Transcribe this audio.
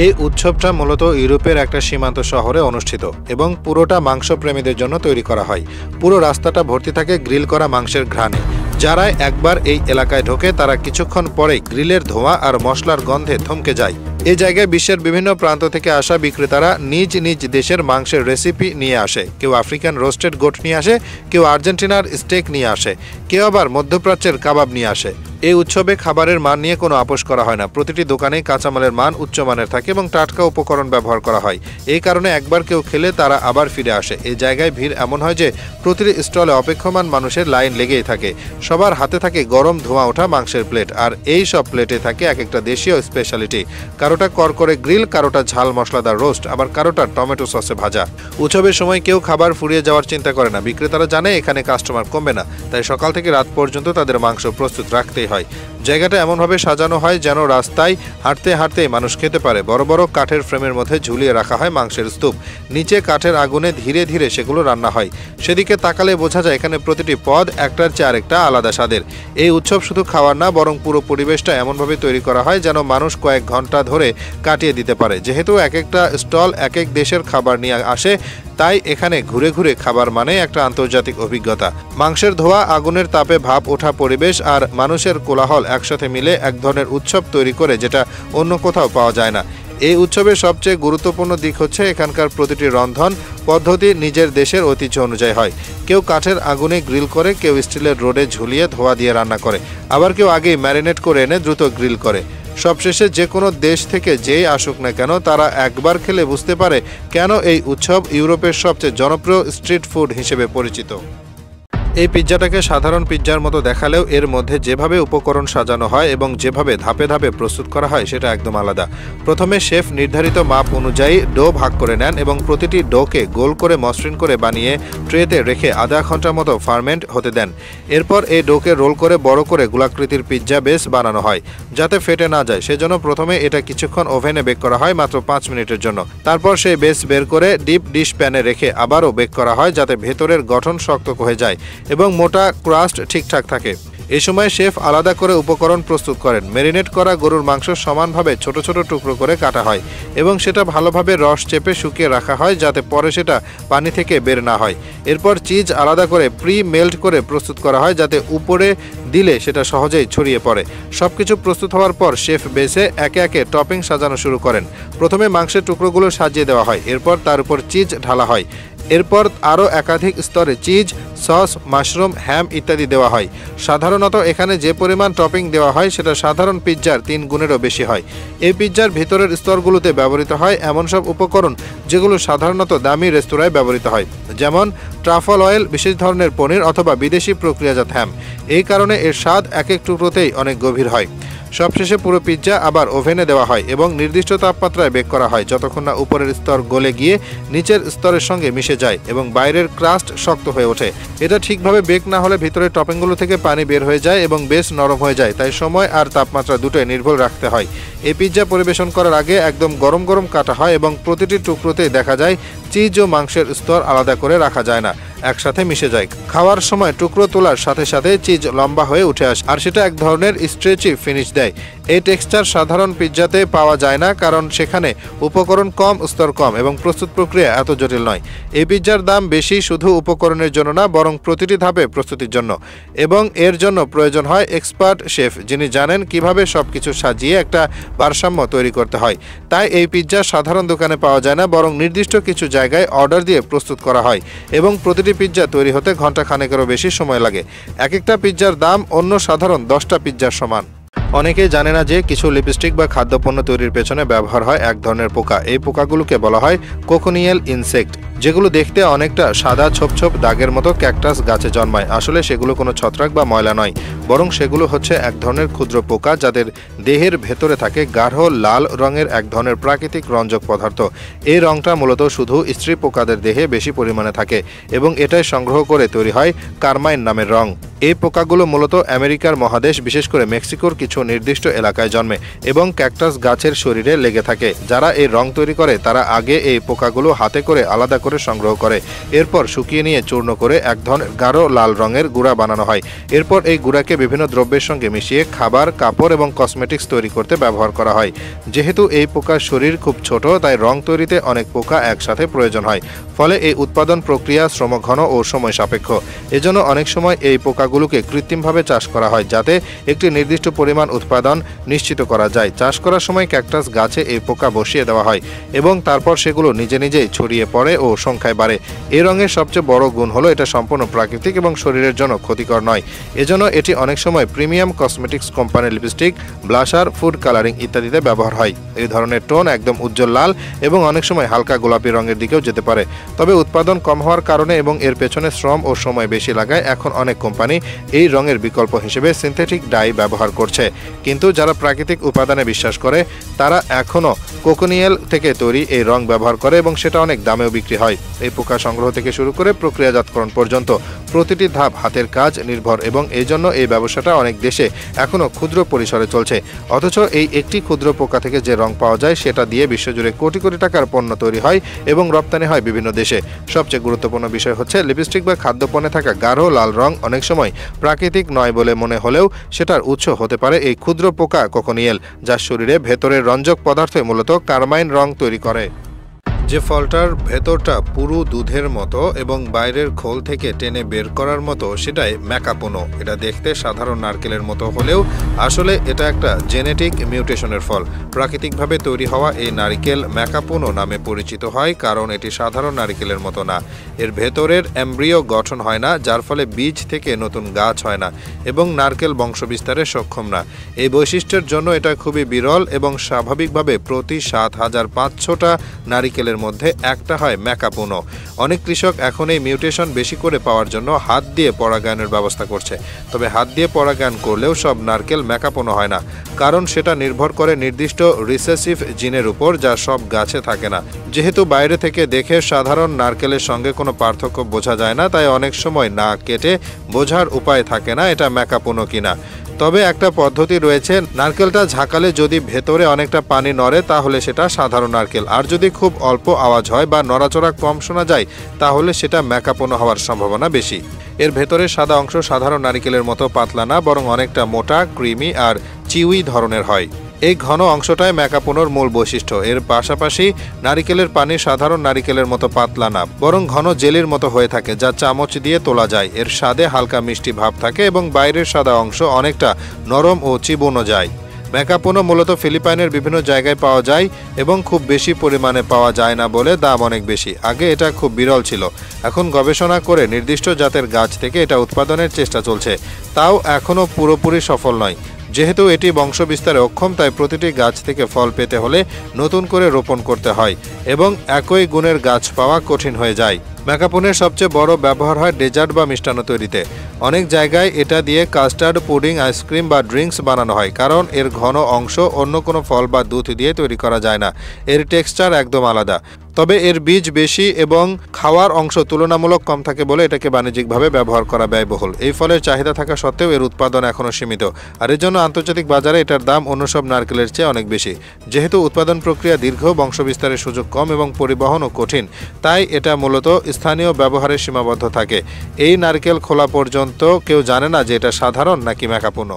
এই উৎসবটা মূলত ইউরোপের একটা সীমান্ত শহরে অনুষ্ঠিত এবং পুরোটা মাংসপ্রেমীদের জন্য তৈরি করা হয়। পুরো রাস্তাটা ভর্তি থাকে গ্রিল করা মাংসের ঘ্রাণে। যারা একবার এই এলাকায় ঢোকে তারা কিছুক্ষণ পরেই গ্রিলের ধোঁয়া আর মশলার গন্ধে থমকে যায়। এই জায়গায় বিশ্বের বিভিন্ন প্রান্ত থেকে আসা বিক্রেতারা নিজ নিজ দেশের মাংসের রেসিপি নিয়ে আসে। কেউ আফ্রিকান রোস্টেড গোট নিয়ে আসে, কেউ আর্জেন্টিনার স্টেক নিয়ে আসে, কেউ আবার মধ্যপ্রাচ্যের কাবাব নিয়ে আসে। এই উৎসবে খাবারের মান নিয়ে কোনো আপোষ করা হয় না। প্রতিটি দোকানেই কাঁচামালের মান উচ্চমানের থাকে এবং টাটকা উপকরণ ব্যবহার করা হয়। এই কারণে একবার কেউ খেলে তারা আবার ফিরে আসে। এই জায়গায় ভিড় এমন হয় যে প্রতিটি স্টলে অপেক্ষমান মানুষের লাইন লেগেই থাকে। সবার হাতে থাকে গরম ধোঁয়া ওঠা মাংসের প্লেট, আর এই সব প্লেটে থাকে এক একটা দেশীয় স্পেশালিটি। কারোটা করকরে গ্রিল, কারোটা ঝাল মশলাদার রোস্ট, আবার কারোটা টমেটো সসে ভাজা। উৎসবের সময় কেউ খাবার ফুরিয়ে যাওয়ার চিন্তা করে না। বিক্রেতারা জানে এখানে কাস্টমার কমবে না, তাই সকাল থেকে রাত পর্যন্ত তাদের মাংস প্রস্তুত রাখতেই হয়। জায়গাটা এমনভাবে সাজানো হয় যেন রাস্তায় হাঁটতে হাঁটতে মানুষ খেতে পারে। বড় বড় কাঠের ফ্রেমের মধ্যে ঝুলিয়ে রাখা হয় মাংসের স্তূপ। নিচে কাঠের আগুনে ধীরে ধীরে সেগুলো রান্না হয়। সেদিকে তাকালে বোঝা যায় এখানে প্রতিটি পদ একটার চেয়ে আরেকটা আলাদা স্বাদের। এই উৎসব শুধু খাওয়ার না, বরং পুরো পরিবেশটা এমনভাবে তৈরি করা হয় যেন মানুষ কয়েক ঘন্টা ধরে কাটিয়ে দিতে পারে। যেহেতু এক একটা স্টল এক এক দেশের খাবার নিয়ে আসে, তাই এখানে ঘুরে ঘুরে খাবার মানে একটা আন্তর্জাতিক অভিজ্ঞতা। মাংসের ধোয়া, আগুনের তাপে ভাপ ওঠা পরিবেশ আর মানুষের কোলাহল একসাথে মিলে এক ধরনের উৎসব তৈরি করে, যেটা অন্য কোথাও পাওয়া যায় না। এই উৎসবের সবচেয়ে গুরুত্বপূর্ণ দিক হচ্ছে এখানকার প্রতিটি রন্ধন পদ্ধতি নিজের দেশের ঐতিহ্য অনুযায়ী হয়। কেউ কাঠের আগুনে গ্রিল করে, কেউ স্টিলের রোডে ঝুলিয়ে ধোয়া দিয়ে রান্না করে, আবার কেউ আগেই ম্যারিনেট করে এনে দ্রুত গ্রিল করে। সবশেষে যে কোনো দেশ থেকে যেই আসুক না কেন, তারা একবার খেলে বুঝতে পারে কেন এই উৎসব ইউরোপের সবচেয়ে জনপ্রিয় স্ট্রিট ফুড হিসেবে পরিচিত। এই পিৎজাটাকে সাধারণ পিৎজার মতো দেখালেও এর মধ্যে যেভাবে উপকরণ সাজানো হয় এবং যেভাবে ধাপে ধাপে প্রস্তুত করা হয় সেটা একদম আলাদা। প্রথমে শেফ নির্ধারিত মাপ অনুযায়ী ডো ভাগ করে নেন এবং প্রতিটি ডোকে গোল করে মসৃণ করে বানিয়ে ট্রেতে রেখে আধা ঘন্টার মতো ফার্মেন্ট হতে দেন। এরপর এই ডোকে রোল করে বড় করে গোলাকৃতির পিৎজা বেস বানানো হয় যাতে ফেটে না যায়। সেজন্য প্রথমে এটা কিছুক্ষণ ওভেনে বেক করা হয়, মাত্র 5 মিনিটের জন্য। তারপর সেই বেস বের করে ডিপ ডিশ প্যানে রেখে আবারও বেক করা হয় যাতে ভেতরের গঠন শক্ত হয়ে যায় এবং মোটা ক্রাস্ট ঠিকঠাক থাকে। এই সময় শেফ আলাদা করে উপকরণ প্রস্তুত করেন। ম্যারিনেট করা গরুর মাংস সমানভাবে ছোট ছোট টুকরো করে কাটা হয় এবং সেটা ভালোভাবে রস চেপে শুকিয়ে রাখা হয় যাতে পরে সেটা পানি থেকে বের না হয়। এরপর চিজ আলাদা করে প্রি মেল্ট করে প্রস্তুত করা হয় যাতে উপরে দিলে সেটা সহজেই ছড়িয়ে পড়ে। সবকিছু প্রস্তুত হওয়ার পর শেফ বেসে একে একে টপিং সাজানো শুরু করেন। প্রথমে মাংসের টুকরোগুলো সাজিয়ে দেওয়া হয়, এরপর তার উপর চিজ ঢালা হয়। এরপর আরও একাধিক স্তরে চিজ, সস, মাশরুম, হ্যাম ইত্যাদি দেওয়া হয়। সাধারণত এখানে যে পরিমাণ টপিং দেওয়া হয় সেটা সাধারণ পিৎজার 3 গুণেরও বেশি হয়। এই পিৎজার ভিতরের স্তরগুলোতে ব্যবহৃত হয় এমন সব উপকরণ যেগুলো সাধারণত দামি রেস্তোরাঁয় ব্যবহৃত হয়, যেমন ট্রাফল অয়েল, বিশেষ ধরনের পনির অথবা বিদেশি প্রক্রিয়াজাত হ্যাম। এই কারণে এর স্বাদ এক এক টুকরোতেই অনেক গভীর হয়। সবশেষে পুরো পিৎজা আবার ওভেনে দেওয়া হয় এবং নির্দিষ্ট তাপমাত্রায় বেক করা হয় যতক্ষণ না উপরের স্তর গলে গিয়ে নিচের স্তরের সঙ্গে মিশে যায় এবং বাইরের ক্রাস্ট শক্ত হয়ে ওঠে। এটা ঠিকভাবে বেক না হলে ভিতরের টপিংগুলো থেকে পানি বের হয়ে যায় এবং বেশ নরম হয়ে যায়, তাই সময় আর তাপমাত্রা দুটোই নির্ভুল রাখতে হয়। এই পিৎজা পরিবেশন করার আগে একদম গরম গরম কাটা হয় এবং প্রতিটি টুকরোতেই দেখা যায় চিজ ও মাংসের স্তর আলাদা করে রাখা যায় না, একসাথে মিশে যায়। খাওয়ার সময় টুকরো তোলার সাথে সাথে চিজ লম্বা হয়ে উঠে আসে আর সেটা এক ধরনের স্ট্রেচি ফিনিশ দেয়। এই টেক্সচার সাধারণ পিৎজাতে পাওয়া যায় না, কারণ সেখানে উপকরণ কম, স্তর কম এবং প্রস্তুত প্রক্রিয়া এত জটিল নয়। এই পিৎজার দাম বেশি শুধু উপকরণের জন্য না, বরং প্রতিটি ধাপে প্রস্তুতির জন্য, এবং এর জন্য প্রয়োজন হয় এক্সপার্ট শেফ যিনি জানেন কিভাবে সবকিছু সাজিয়ে একটা ভারসাম্য তৈরি করতে হয়। তাই এই পিৎজা সাধারণ দোকানে পাওয়া যায় না, বরং নির্দিষ্ট কিছু জায়গায় অর্ডার দিয়ে প্রস্তুত করা হয় এবং প্রতিটি পিৎজা তৈরি হতে ঘন্টা খানেকেরও বেশি সময় লাগে। এক একটা পিৎজার দাম অন্য সাধারণ 10টা পিৎজার সমান। অনেকেই জানে না যে কিছু লিপস্টিক বা খাদ্যপণ্য তৈরির পেছনে ব্যবহার হয় এক ধরনের পোকা। এই পোকাগুলোকে বলা হয় কোকোনিয়াল ইনসেক্ট, যেগুলো দেখতে অনেকটা সাদা ছোপ ছোপ দাগের মতো ক্যাকটাস গাছে জন্মায়। আসলে সেগুলো কোনো ছত্রাক বা ময়লা নয়, বরং সেগুলো হচ্ছে এক ধরনের ক্ষুদ্র পোকা যাদের দেহের ভেতরে থাকে গাঢ় লাল রঙের এক ধরনের প্রাকৃতিক রঞ্জক পদার্থ। এই রংটা মূলত শুধু স্ত্রী পোকাদের দেহে বেশি পরিমাণে থাকে এবং এটাই সংগ্রহ করে তৈরি হয় কারমাইন নামের রং। এই পোকাগুলো মূলত আমেরিকার মহাদেশ, বিশেষ করে মেক্সিকোর কিছু নির্দিষ্ট এলাকায় জন্মে এবং ক্যাকটাস গাছের শরীরে লেগে থাকে। যারা এই রং তৈরি করে তারা আগে এই পোকাগুলো হাতে করে আলাদা করে সংগ্রহ করে, এরপর শুকিয়ে নিয়ে চূর্ণ করে এক ধরনের গাঢ় লাল রঙের গুঁড়া বানানো হয়। এরপর এই গুঁড়াকে বিভিন্ন দ্রব্যের সঙ্গে মিশিয়ে খাবার, কাপড় এবং কসমেটিক্স তৈরি করতে ব্যবহার করা হয়। যেহেতু এই পোকার শরীর খুব ছোট, তাই রং তৈরিতে অনেক পোকা একসাথে প্রয়োজন হয়, ফলে এই উৎপাদন প্রক্রিয়া শ্রমঘন ও সময় সাপেক্ষ। এজন্য অনেক সময় এই পোকাগুলোকে কৃত্রিমভাবে চাষ করা হয়, যাতে একটি নির্দিষ্ট পরিমাণ উৎপাদন নিশ্চিত করা যায়। চাষ করার সময় ক্যাকটাস গাছে এই পোকা বসিয়ে দেওয়া হয় এবং তারপর সেগুলো নিজে নিজেই ছড়িয়ে পড়ে ও সংখ্যায় বাড়ে। এই রঙের সবচেয়ে বড় গুণ হলো এটা সম্পূর্ণ প্রাকৃতিক এবং শরীরের জন্য ক্ষতিকর নয়। এজন্য এটি অনেক সময় প্রিমিয়াম কসমেটিক্স কোম্পানির লিপস্টিক, ব্লাশার, ফুড কালারিং ইত্যাদিতে ব্যবহার হয়। এই ধরনের টোন একদম উজ্জ্বল লাল এবং অনেক সময় হালকা গোলাপি রঙের দিকেও যেতে পারে। তবে উৎপাদন কম হওয়ার কারণে এবং এর পেছনে শ্রম ও সময় বেশি লাগায় এখন অনেক কোম্পানি এই রঙের বিকল্প হিসেবে সিনথেটিক ডাই ব্যবহার করছে। কিন্তু যারা প্রাকৃতিক উপাদানে বিশ্বাস করে তারা এখনও কোকোনিয়েল থেকে তৈরি এই রং ব্যবহার করে এবং সেটা অনেক দামেও বিক্রি হয়। এই পোকা সংগ্রহ থেকে শুরু করে প্রক্রিয়াজাতকরণ পর্যন্ত প্রতিটি ধাপ হাতের কাজ নির্ভর এবং এই জন্য এই ব্যবসাটা অনেক দেশে এখনও ক্ষুদ্র পরিসরে চলছে। অথচ এই একটি ক্ষুদ্র পোকা থেকে যে রং পাওয়া যায় সেটা দিয়ে বিশ্বজুড়ে কোটি কোটি টাকার পণ্য তৈরি হয় এবং রপ্তানি হয় বিভিন্ন দেশে। সবচেয়ে গুরুত্বপূর্ণ বিষয় হচ্ছে লিপস্টিক বা খাদ্যপণ্যে থাকা গাঢ় লাল রং অনেক সময় প্রাকৃতিক নয় বলে মনে হলেও সেটার উৎস হতে পারে এই ক্ষুদ্র পোকা কোকোনিয়েল, যার শরীরে ভেতরের রঞ্জক পদার্থ মূলত কার্মাইন রং তৈরি করে। যে ফলটার ভেতরটা পুরো দুধের মতো এবং বাইরের খোল থেকে টেনে বের করার মতো সেটাই ম্যাকাপোনো। এটা দেখতে সাধারণ নারকেলের মতো হলেও আসলে এটা একটা জেনেটিক মিউটেশনের ফল। প্রাকৃতিকভাবে তৈরি হওয়া এই নারিকেল ম্যাকাপোনো নামে পরিচিত হয় কারণ এটি সাধারণ নারিকেলের মতো না। এর ভেতরের এমব্রিও গঠন হয় না, যার ফলে বীজ থেকে নতুন গাছ হয় না এবং নারকেল বংশবিস্তারে সক্ষম না। এই বৈশিষ্ট্যের জন্য এটা খুবই বিরল এবং স্বাভাবিকভাবে প্রতি ৭৫০০টা নারিকেলের মধ্যে একটা হয় ম্যাকাপোনো। অনেক কৃষক এখন এই মিউটেশন বেশি করে পাওয়ার জন্য হাত দিয়ে পরাগায়নের ব্যবস্থা করছে। তবে হাত দিয়ে পরাগায়ন করলেও সব নারকেল ম্যাকাপোনো হয় না, কারণ সেটা নির্ভর করে নির্দিষ্ট রিসেসিভ জিনের উপর, যা সব গাছে থাকে না। যেহেতু বাইরে থেকে দেখে সাধারণ নারকেলের সঙ্গে কোনো পার্থক্য বোঝা যায় না, তাই অনেক সময় না কেটে বোঝার উপায় থাকে না এটা ম্যাকাপোনো কিনা। তবে একটা পদ্ধতি রয়েছে, নারকেলটা ঝাঁকালে যদি ভেতরে অনেকটা পানি নড়ে তাহলে সেটা সাধারণ নারকেল, আর যদি খুব অল্প আওয়াজ হয় বা নড়াচড়া কম শোনা যায় তাহলে সেটা ম্যাকাপোনো হওয়ার সম্ভাবনা বেশি। এর ভেতরে সাদা অংশ সাধারণ নারকেলের মতো পাতলা না, বরং অনেকটা মোটা, ক্রিমি আর চিউই ধরনের হয়। এই ঘন অংশটাই ম্যাকাপোনোর মূল বৈশিষ্ট্য। এর পাশাপাশি নারিকেলের পানি সাধারণ নারিকেলের মতো পাতলা না, বরং ঘন জেলির মতো হয়ে থাকে, যা চামচ দিয়ে তোলা যায়। এর স্বাদে হালকা মিষ্টি ভাব থাকে এবং বাইরের সাদা অংশ অনেকটা নরম ও চিবোনো যায়। ম্যাকাপোনো মূলত ফিলিপাইনের বিভিন্ন জায়গায় পাওয়া যায় এবং খুব বেশি পরিমাণে পাওয়া যায় না বলে দাম অনেক বেশি। আগে এটা খুব বিরল ছিল, এখন গবেষণা করে নির্দিষ্ট জাতের গাছ থেকে এটা উৎপাদনের চেষ্টা চলছে, তাও এখনও পুরোপুরি সফল নয়। যেহেতু এটি বংশবিস্তারে অক্ষম, তাই প্রতিটি গাছ থেকে ফল পেতে হলে নতুন করে রোপণ করতে হয় এবং একই গুণের গাছ পাওয়া কঠিন হয়ে যায়। ম্যাকাপোনের সবচেয়ে বড় ব্যবহার হয় ডেজার্ট বা মিষ্টান্ন তৈরিতে। অনেক জায়গায় এটা দিয়ে কাস্টার্ড, পুডিং, আইসক্রিম বা ড্রিঙ্কস বানানো হয়, কারণ এর ঘন অংশ অন্য কোনো ফল বা দুধ দিয়ে তৈরি করা যায় না। এর টেক্সচার একদম আলাদা। তবে এর বীজ বেশি এবং খাওয়ার অংশ তুলনামূলক কম থাকে বলে এটাকে বাণিজ্যিকভাবে ব্যবহার করা ব্যয়বহুল। এই ফলের চাহিদা থাকা সত্ত্বেও এর উৎপাদন এখনও সীমিত, আর এর জন্য আন্তর্জাতিক বাজারে এটার দাম অন্য সব নারকেলের চেয়ে অনেক বেশি। যেহেতু উৎপাদন প্রক্রিয়া দীর্ঘ, বংশবিস্তারের সুযোগ কম এবং পরিবহনও কঠিন, তাই এটা মূলত স্থানীয় ব্যবহারে সীমাবদ্ধ থাকে। এই নারকেল খোলা পর্যন্ত কেউ জানে না যে এটা সাধারণ নাকি ম্যাকাপোনো।